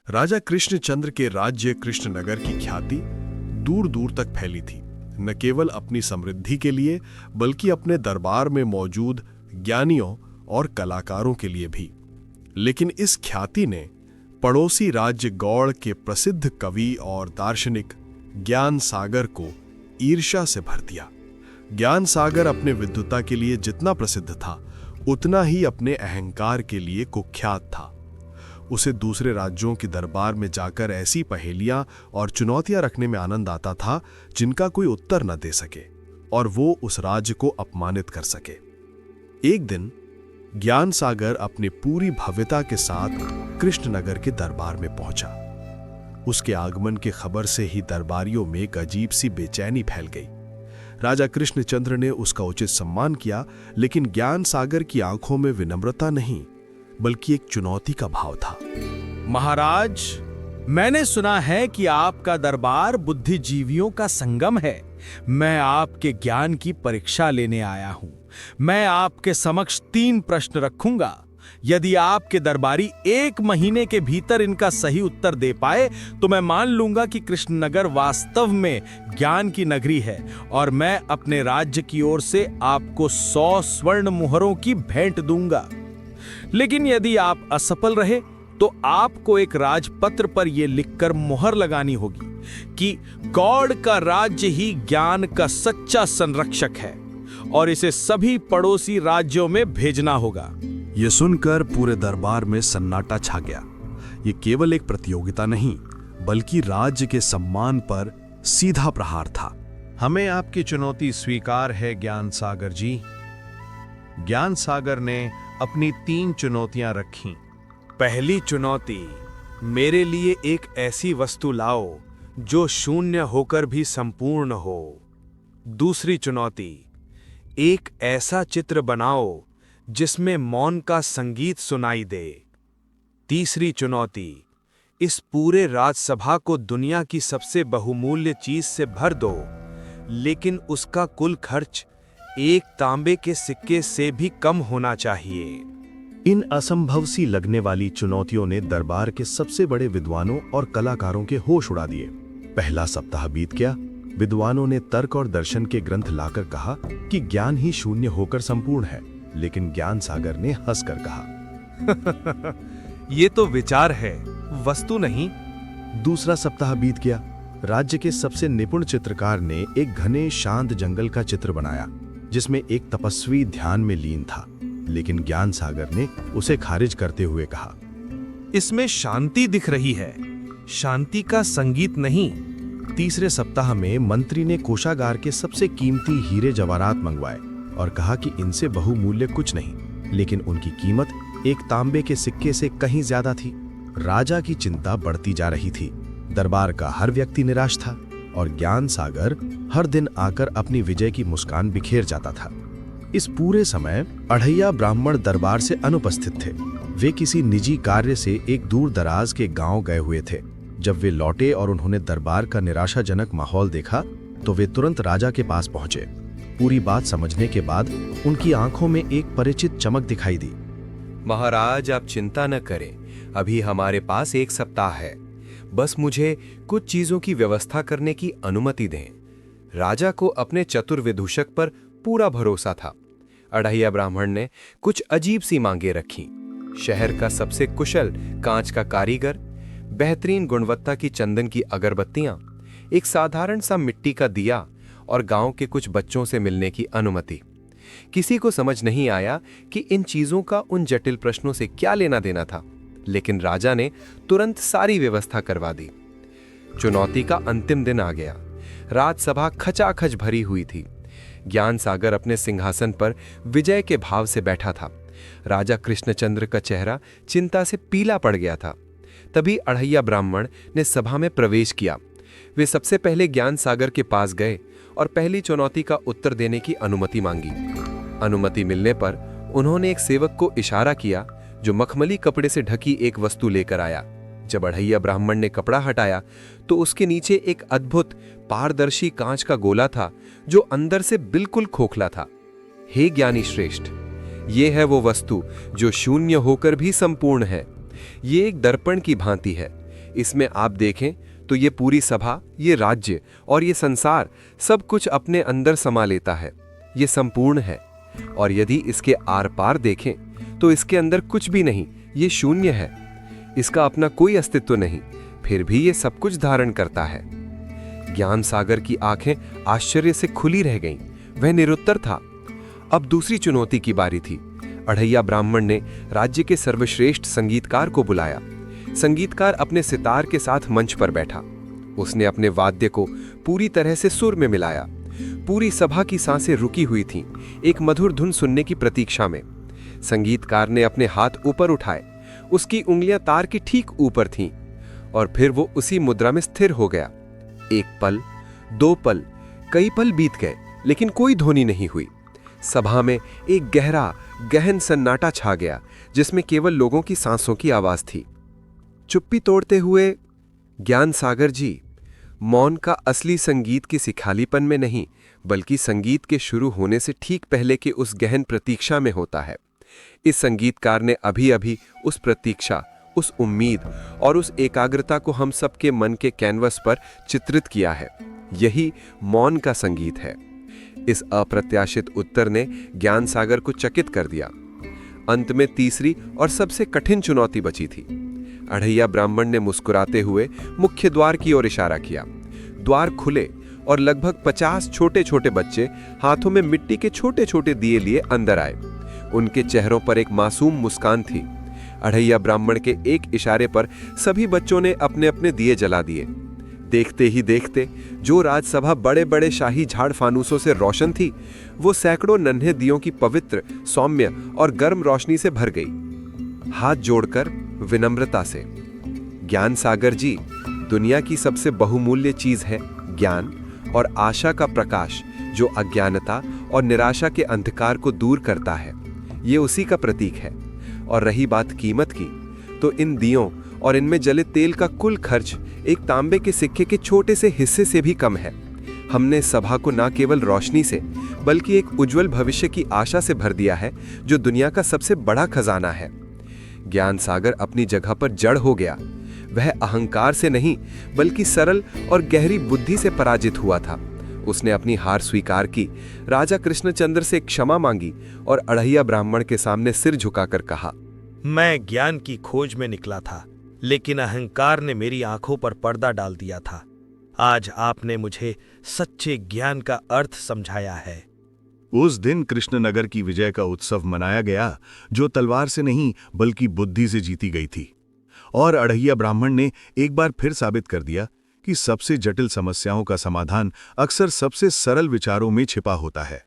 राजा कृष्णचंद्र के राज्य कृष्णनगर की ख्याति दूर दूर तक फैली थी, न केवल अपनी समृद्धि के लिए बल्कि अपने दरबार में मौजूद ज्ञानियों और कलाकारों के लिए भी। लेकिन इस ख्याति ने पड़ोसी राज्य गौड़ के प्रसिद्ध कवि और दार्शनिक ज्ञान सागर को ईर्ष्या से भर दिया। ज्ञान सागर अपने विद्वता के लिए जितना प्रसिद्ध था, उतना ही अपने अहंकार के लिए कुख्यात था। उसे दूसरे राज्यों के दरबार में जाकर ऐसी पहेलियां और चुनौतियां रखने में आनंद आता था जिनका कोई उत्तर न दे सके और वो उस राज्य को अपमानित कर सके। एक दिन ज्ञान सागर अपनी पूरी भव्यता के साथ कृष्णनगर के दरबार में पहुंचा। उसके आगमन की खबर से ही दरबारियों में एक अजीब सी बेचैनी फैल गई। राजा कृष्णचंद्र ने उसका उचित सम्मान किया, लेकिन ज्ञान सागर की आंखों में विनम्रता नहीं बल्कि एक चुनौती का भाव था। महाराज, मैंने सुना है कि आपका दरबार बुद्धिजीवियों का संगम है। मैं आपके ज्ञान की परीक्षा लेने आया हूं। मैं आपके समक्ष 3 प्रश्न रखूंगा। यदि आपके दरबारी 1 महीने के भीतर इनका सही उत्तर दे पाए तो मैं मान लूंगा कि कृष्णनगर वास्तव में ज्ञान की नगरी है और मैं अपने राज्य की ओर से आपको 100 स्वर्ण मुहरों की भेंट दूंगा। लेकिन यदि आप असफल रहे तो आपको एक राजपत्र पर यह लिखकर मुहर लगानी होगी कि गौड़ का राज्य ही ज्ञान का सच्चा संरक्षक है और इसे सभी पड़ोसी राज्यों में भेजना होगा। यह सुनकर पूरे दरबार में सन्नाटा छा गया। यह केवल एक प्रतियोगिता नहीं बल्कि राज्य के सम्मान पर सीधा प्रहार था। हमें आपकी चुनौती स्वीकार है ज्ञान सागर जी। ज्ञान सागर ने अपनी 3 चुनौतियां रखीं। पहली चुनौती, मेरे लिए एक ऐसी वस्तु लाओ जो शून्य होकर भी संपूर्ण हो। दूसरी चुनौती, एक ऐसा चित्र बनाओ जिसमें मौन का संगीत सुनाई दे। तीसरी चुनौती, इस पूरे राजसभा को दुनिया की सबसे बहुमूल्य चीज से भर दो, लेकिन उसका कुल खर्च 1 तांबे के सिक्के से भी कम होना चाहिए। इन असंभव सी लगने वाली चुनौतियों ने दरबार के सबसे बड़े विद्वानों और कलाकारों के होश उड़ा दिए। पहला सप्ताह बीत गया। विद्वानों ने तर्क और दर्शन के ग्रंथ लाकर कहा कि ज्ञान ही शून्य होकर संपूर्ण है, लेकिन ज्ञान सागर ने हंसकर कहा ये तो विचार है, वस्तु नहीं। दूसरा सप्ताह बीत गया। राज्य के सबसे निपुण चित्रकार ने एक घने शांत जंगल का चित्र बनाया जिसमें एक तपस्वी ध्यान में लीन था, लेकिन ज्ञान सागर ने उसे खारिज करते हुए कहा, इसमें शांति दिख रही है, शांति का संगीत नहीं। तीसरे सप्ताह में मंत्री ने कोषागार के सबसे कीमती हीरे जवाहरात मंगवाए और कहा कि इनसे बहुमूल्य कुछ नहीं, लेकिन उनकी कीमत 1 तांबे के सिक्के से कहीं ज्यादा थी। राजा की चिंता बढ़ती जा रही थी। दरबार का हर व्यक्ति निराश था और ज्ञान सागर हर दिन आकर अपनी विजय की मुस्कान बिखेर जाता था। इस पूरे समय अढ़ैया ब्राह्मण दरबार से अनुपस्थित थे। वे किसी निजी कार्य से एक दूर दराज के गांव गए हुए थे। जब वे लौटे और उन्होंने दरबार का निराशाजनक माहौल देखा तो वे तुरंत राजा के पास पहुंचे। पूरी बात समझने के बाद उनकी आंखों में एक परिचित चमक दिखाई दी। महाराज, आप चिंता न करें, अभी हमारे पास 1 सप्ताह है। बस मुझे कुछ चीजों की व्यवस्था करने की अनुमति दें। राजा को अपने चतुर विदूषक पर पूरा भरोसा था। अढ़ैया ब्राह्मण ने कुछ अजीब सी मांगे रखी। शहर का सबसे कुशल कांच का कारीगर, बेहतरीन गुणवत्ता की चंदन की अगरबत्तियां, एक साधारण सा मिट्टी का दिया और गांव के कुछ बच्चों से मिलने की अनुमति। किसी को समझ नहीं आया कि इन चीजों का उन जटिल प्रश्नों से क्या लेना देना था, लेकिन राजा ने तुरंत सारी व्यवस्था करवा दी। चुनौती का अंतिम दिन आ गया। राजसभा खचाखच भरी हुई थी। ज्ञान सागर अपने सिंहासन पर विजय के भाव से बैठा था। राजा कृष्णचंद्र का चेहरा चिंता से पीला पड़ गया था। तभी अढ़ैया ब्राह्मण ने सभा में प्रवेश किया। वे सबसे पहले ज्ञान सागर के पास गए और पहली चुनौती का उत्तर देने की अनुमति मांगी। अनुमति मिलने पर उन्होंने एक सेवक को इशारा किया जो मखमली कपड़े से ढकी एक वस्तु लेकर आया। जब अढ़ैया ब्राह्मण ने कपड़ा हटाया तो उसके नीचे एक अद्भुत पारदर्शी कांच का गोला था जो अंदर से बिल्कुल खोखला था। हे ज्ञानी श्रेष्ठ, ये है वो वस्तु जो शून्य होकर भी संपूर्ण है। ये एक दर्पण की भांति है। इसमें आप देखें तो ये पूरी सभा, ये राज्य और ये संसार सब कुछ अपने अंदर समा लेता है। ये संपूर्ण है। और यदि इसके आर पार देखें तो इसके अंदर कुछ भी नहीं, ये शून्य है। इसका अपना कोई अस्तित्व नहीं, फिर भी ये सब कुछ धारण करता है। ज्ञान सागर की आंखें आश्चर्य से खुली रह गईं। वह निरुत्तर था। अब दूसरी चुनौती की बारी थी। अढ़ैया ब्राह्मण ने राज्य के सर्वश्रेष्ठ संगीतकार को बुलाया। संगीतकार अपने सितार के साथ मंच पर बैठा। उसने अपने वाद्य को पूरी तरह से सुर में मिलाया। पूरी सभा की सांसें रुकी हुई थीं, एक मधुर धुन सुनने की प्रतीक्षा में। संगीतकार ने अपने हाथ ऊपर उठाए। उसकी उंगलियां तार के ठीक ऊपर थीं और फिर वो उसी मुद्रा में स्थिर हो गया। एक पल, 2 पल, कई पल बीत गए, लेकिन कोई ध्वनि नहीं हुई। सभा में एक गहरा, गहन सन्नाटा छा गया, जिसमें केवल लोगों की सांसों की आवाज थी। चुप्पी तोड़ते हुए, ज्ञान सागर जी, मौन का असली संगीत की सिखालीपन में नहीं, बल्कि संगीत के शुरू होने से ठीक पहले के उस गहन प्रतीक्षा में होता है। इस संगीतकार ने अभी अभी उस प्रतीक्षा, उस उम्मीद और उस एकाग्रता को हम सबके मन के कैनवस पर चित्रित किया है। यही मौन का संगीत है। इस अप्रत्याशित उत्तर ने ज्ञान सागर को चकित कर दिया। अंत में तीसरी और सबसे कठिन चुनौती बची थी। अढ़ैया ब्राह्मण ने मुस्कुराते हुए मुख्य द्वार की ओर इशारा किया। द्वार खुले और लगभग 50 छोटे छोटे बच्चे हाथों में मिट्टी के छोटे छोटे दिए लिए अंदर आए। उनके चेहरों पर एक मासूम मुस्कान थी। अढ़ैया ब्राह्मण के एक इशारे पर सभी बच्चों ने अपने अपने दिए जला दिए। देखते ही देखते जो राजसभा बड़े बड़े शाही झाड़ फानूसों से रोशन थी, वो सैकड़ों नन्हे दियों की पवित्र, सौम्य और गर्म रोशनी से भर गई। हाथ जोड़कर विनम्रता से, ज्ञान सागर जी, दुनिया की सबसे बहुमूल्य चीज है ज्ञान और आशा का प्रकाश, जो अज्ञानता और निराशा के अंधकार को दूर करता है। ये उसी का प्रतीक है। और रही बात कीमत की, तो इन दियों और इनमें जले तेल का कुल खर्च एक तांबे के सिक्के के छोटे से हिस्से से भी कम है। हमने सभा को न केवल रोशनी से, बल्कि एक उज्जवल भविष्य की आशा से भर दिया है, जो दुनिया का सबसे बड़ा खजाना है। ज्ञान सागर अपनी जगह पर जड़ हो गया। वह अहंकार से नहीं, बल्कि सरल और गहरी बुद्धि से पराजित हुआ था। उसने अपनी हार स्वीकार की, राजा कृष्णचंद्र से क्षमा मांगी और अढ़ैया ब्राह्मण के सामने सिर झुकाकर कहा, मैं ज्ञान की खोज में निकला था, लेकिन अहंकार ने मेरी आंखों पर पर्दा डाल दिया था। आज आपने मुझे सच्चे ज्ञान का अर्थ समझाया है। उस दिन कृष्णनगर की विजय का उत्सव मनाया गया, जो तलवार से नहीं बल्कि बुद्धि से जीती गई थी। और अढ़ैया ब्राह्मण ने एक बार फिर साबित कर दिया कि सबसे जटिल समस्याओं का समाधान अक्सर सबसे सरल विचारों में छिपा होता है।